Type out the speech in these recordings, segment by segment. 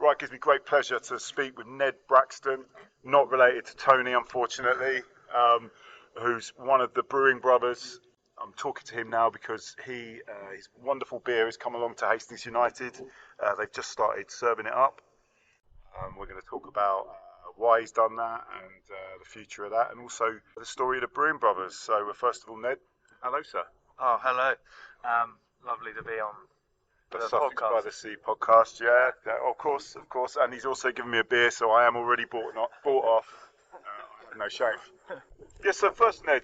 Right, gives me great pleasure to speak with Ned Braxton, not related to Tony, unfortunately, who's one of the Brewing Brothers. I'm talking to him now because his wonderful beer has come along to Hastings United. They've just started serving it up. We're going to talk about why he's done that and the future of that, and also the story of the Brewing Brothers. So, first of all, Ned, hello, sir. Oh, hello. Lovely to be on The the Sussex podcast. by the Sea podcast, yeah, of course, and he's also given me a beer, so I am already bought off. No shame. Yeah. So first, Ned,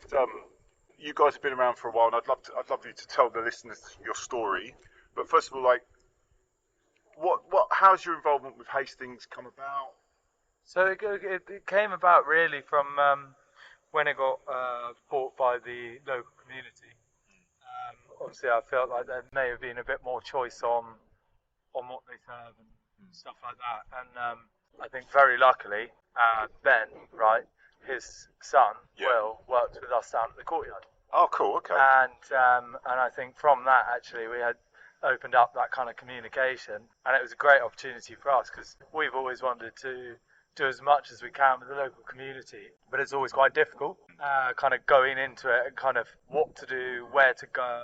you guys have been around for a while, and I'd love you to tell the listeners your story. But first of all, like, how's your involvement with Hastings come about? So it came about really from when it got bought by the local community. Obviously, I felt like there may have been a bit more choice on what they serve and stuff like that. And I think very luckily, Ben, right, his son, Will, worked with us down at the courtyard. Oh, cool. Okay. And I think from that, actually, we had opened up that kind of communication, and it was a great opportunity for us because we've always wanted to do as much as we can with the local community, but it's always quite difficult kind of going into it and kind of what to do, where to go,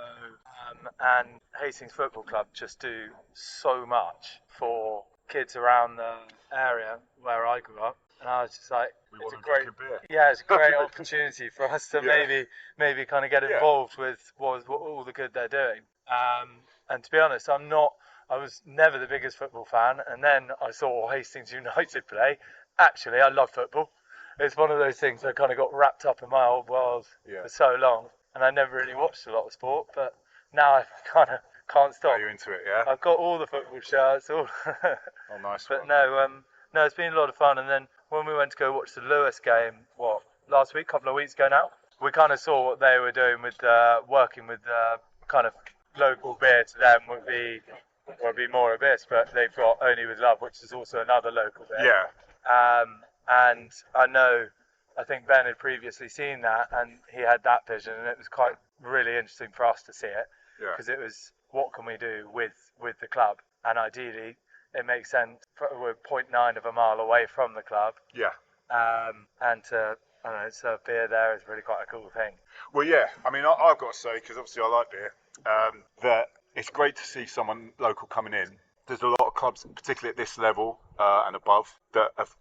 and Hastings Football Club just do so much for kids around the area where I grew up, and I was just like, it's a great opportunity for us to maybe kind of get involved with what all the good they're doing. And to be honest, I was never the biggest football fan, and then I saw Hastings United play. Actually, I love football. It's one of those things that kind of got wrapped up in my old world for so long, and I never really watched a lot of sport, but now I kind of can't stop. Are you into it, yeah? I've got all the football shirts, all. Oh, nice. But no, it's been a lot of fun. And then when we went to go watch the Lewis game, last week, couple of weeks ago now, we kind of saw what they were doing with working with kind of local beer. To them would be more Abyss, but they've got Only With Love, which is also another local beer. Yeah. And I think Ben had previously seen that, and he had that vision, and it was quite really interesting for us to see it, because it was, what can we do with the club? And ideally, it makes sense. We're 0.9 of a mile away from the club. Yeah. And to serve beer there is really quite a cool thing. Well, yeah. I mean, I've got to say, because obviously I like beer, that it's great to see someone local coming in. There's a lot of clubs, particularly at this level and above, that have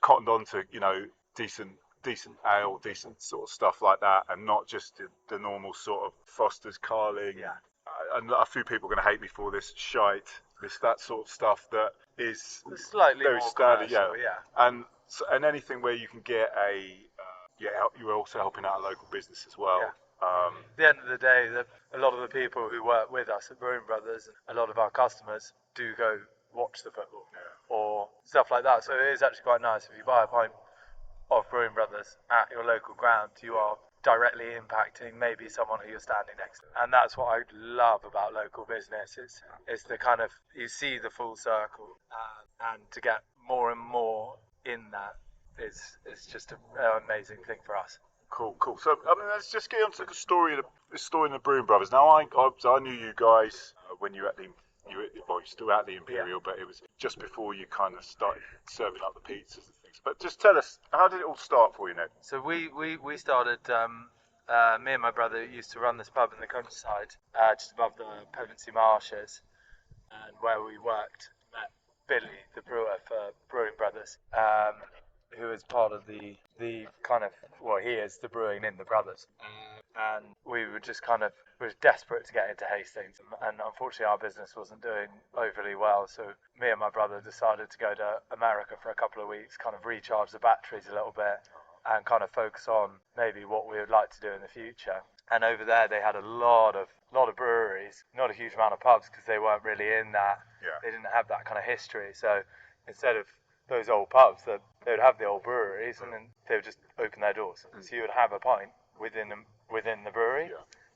cottoned on to, decent ale, decent sort of stuff like that, and not just the normal sort of Foster's, Carling. Yeah. And a few people are going to hate me for this shite, that sort of stuff that is slightly very more standard. commercial, And anything where you can get you're also helping out a local business as well. Yeah. At the end of the day, a lot of the people who work with us at Brewing Brothers, a lot of our customers do go watch the football or stuff like that. So it is actually quite nice if you buy a pint of Brewing Brothers at your local ground, you are directly impacting maybe someone who you're standing next to. And that's what I love about local business. It's the kind of, you see the full circle, and to get more and more in that is just an amazing thing for us. Cool. So, I mean, let's just get on to the story of the Brewing Brothers. Now, I knew you guys when you were you're still at the Imperial, but it was just before you kind of started serving up the pizzas and things. But just tell us, how did it all start for you, Ned? So we started, me and my brother used to run this pub in the countryside, just above the Pevensey Marshes, and where we worked, met Billy, the brewer for Brewing Brothers, who is part of the kind of, he is the brewing in the brothers. And we were just kind of, we were desperate to get into Hastings, and unfortunately our business wasn't doing overly well, so me and my brother decided to go to America for a couple of weeks, kind of recharge the batteries a little bit, and kind of focus on maybe what we would like to do in the future. And over there they had a lot of breweries, not a huge amount of pubs, because they weren't really in that, they didn't have that kind of history. So instead of those old pubs, they would have the old breweries, and then they would just open their doors. So you would have a pint within the brewery.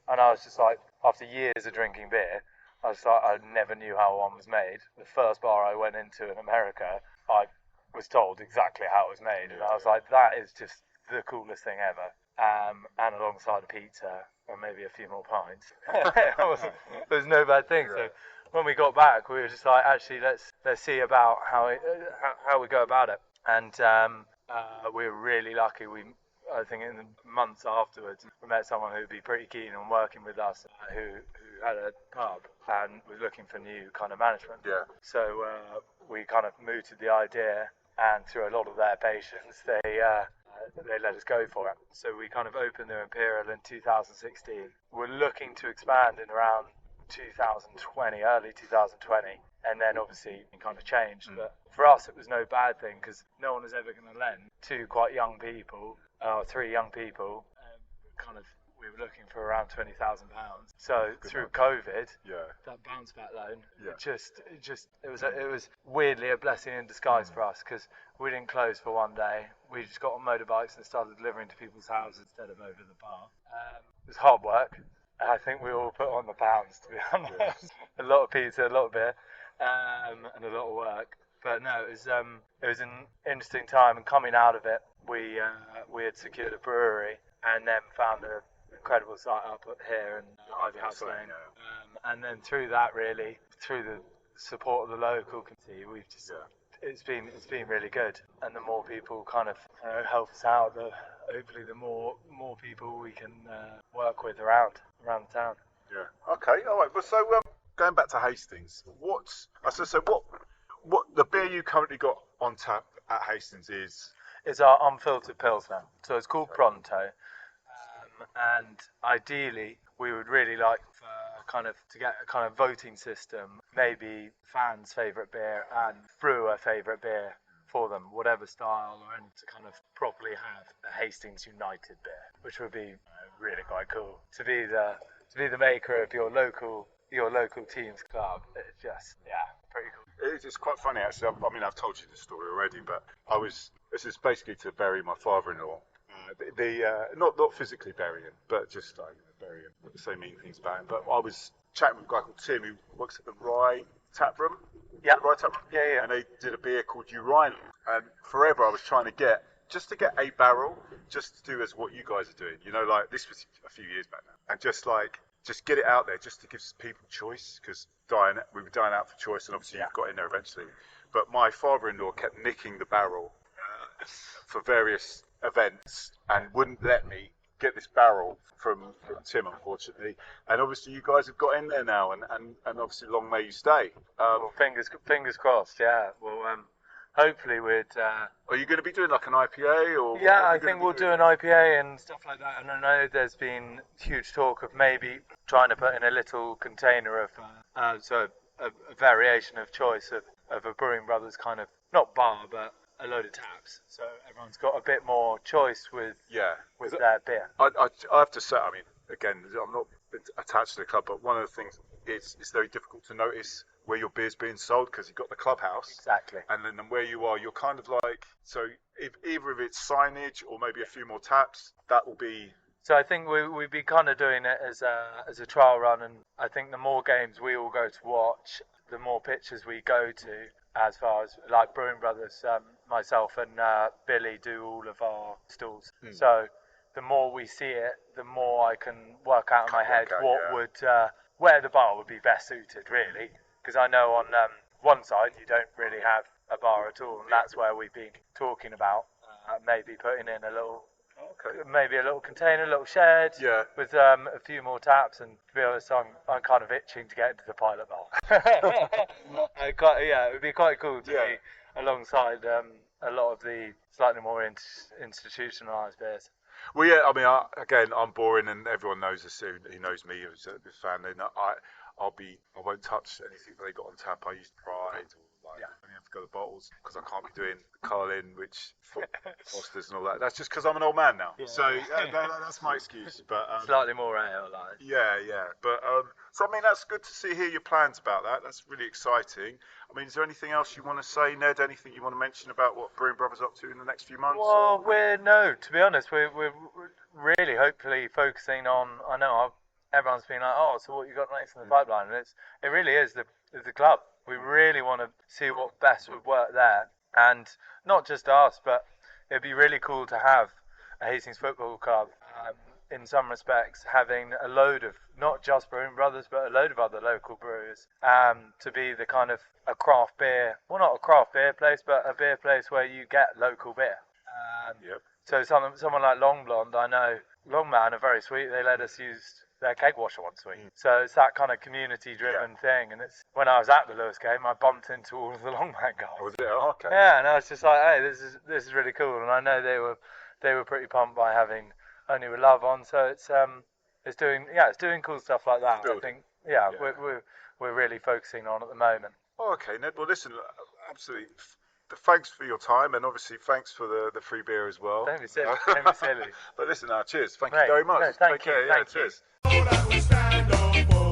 And I was just like, after years of drinking beer, I was like, I never knew how one was made. The first bar I went into in America, I was told exactly how it was made, and I was like, that is just the coolest thing ever. And alongside a pizza and maybe a few more pints, it was no bad thing. So when we got back, we were just like, actually, let's see about how we go about it. And we were really lucky. I think in the months afterwards, we met someone who'd be pretty keen on working with us, who had a pub and was looking for new kind of management. Yeah. So we kind of mooted the idea, and through a lot of their patience, they let us go for it. So we kind of opened the Imperial in 2016. We're looking to expand in around 2020, early 2020, and then obviously it kind of changed. But for us, it was no bad thing because no one was ever going to lend two quite young people, three young people. We were looking for around £20,000. So through COVID, that bounce back loan, it was weirdly a blessing in disguise for us because we didn't close for one day. We just got on motorbikes and started delivering to people's houses instead of over the bar. It was hard work. I think we all put on the pounds, to be honest. A lot of pizza, a lot of beer, and a lot of work. But no, it was an interesting time. And coming out of it, we had secured a brewery and then found an incredible site up here in Ivyhouse Lane. And then through that, really, through the support of the local community, we've just it's been really good. And the more people kind of help us out, hopefully the more people we can work with around the town. Yeah. Okay. All right. But so going back to Hastings, what the beer you currently got on tap at Hastings is? It's our unfiltered Pilsner. So it's called Pronto. And ideally, we would really like to get a kind of voting system, maybe fans' favourite beer and brewer favourite beer for them, whatever style, and to kind of properly have a Hastings United beer, which would be really quite cool to be the maker of your local team's club. It's just pretty cool. It's quite funny actually. I mean, I've told you this story already, but this is basically to bury my father-in-law. Not physically bury him, but just bury him. So mean things about him. But I was chatting with a guy called Tim who works at the Rye Tap Room. Yeah. The Rye Tap Room. Yeah. And they did a beer called Urinal. And forever I was trying to get a barrel, just to do as what you guys are doing. You know, like this was a few years back now, and just get it out there, just to give people choice, because we were dying out for choice, and obviously you got in there eventually. But my father-in-law kept nicking the barrel for various events and wouldn't let me get this barrel from Tim, unfortunately. And obviously you guys have got in there now, and obviously long may you stay. Well, fingers crossed. Yeah. Well, hopefully we'd. Are you going to be doing like an IPA or? Yeah, I think we'll do an IPA and stuff like that. And I know there's been huge talk of maybe trying to put in a little container of a variation of choice of a Brewing Brothers kind of, not bar, but a load of taps, so everyone's got a bit more choice with their beer. I have to say, I mean, again, I'm not attached to the club, but one of the things it's very difficult to notice where your beer's being sold because you've got the clubhouse. Exactly. And then where you are, you're kind of like, so if either of it's signage or maybe a few more taps, that will be. So I think we'd be kind of doing it as a trial run, and I think the more games we all go to watch, the more pitches we go to. As far as like Brewing Brothers, myself and Billy do all of our stalls. So the more we see it, the more I can work out in my head where the bar would be best suited, really. Because I know on one side you don't really have a bar at all, and that's where we've been talking about maybe putting in a little. Maybe a little container, a little shed with a few more taps, and to be honest, I'm kind of itching to get into the pilot bar. It would be quite cool to be alongside a lot of the slightly more institutionalised beers. Well, yeah, I mean, I'm boring, and everyone knows this. Who knows me as a fan, and I won't touch anything that they got on tap. I use Pride. I only have to go to bottles because I can't be doing Carlin, which Foster's and all that. That's just because I'm an old man now. Yeah. So that's my excuse. But slightly more ale, like. Yeah. But so I mean, that's good to hear your plans about that. That's really exciting. I mean, is there anything else you want to say, Ned? Anything you want to mention about what Brewing Brothers up to in the next few months? Well, to be honest, we're really hopefully focusing on. I know everyone's been like, oh, so what you got next in the pipeline? And it really is the club. We really want to see what best would work there. And not just us, but it'd be really cool to have a Hastings Football Club in some respects, having a load of, not just Brewing Brothers, but a load of other local brewers, to be the kind of a craft beer, well, not a craft beer place, but a beer place where you get local beer. Yep. So someone like Long Blonde, I know, Longman are very sweet. They let us use their keg washer once a week. So it's that kind of community-driven thing. And it's when I was at the Lewis game, I bumped into all of the Longman guys. Was it? Oh, okay. Yeah, and I was just like, hey, this is really cool. And I know they were pretty pumped by having Only With Love on. So it's doing cool stuff like that. I think we're really focusing on at the moment. Oh, okay, Ned. Well, listen, absolutely. Thanks for your time, and obviously thanks for the free beer as well. Don't be silly. Don't be silly. But listen, cheers. Thank you very much. No, thank you. Take care. Thank cheers. you.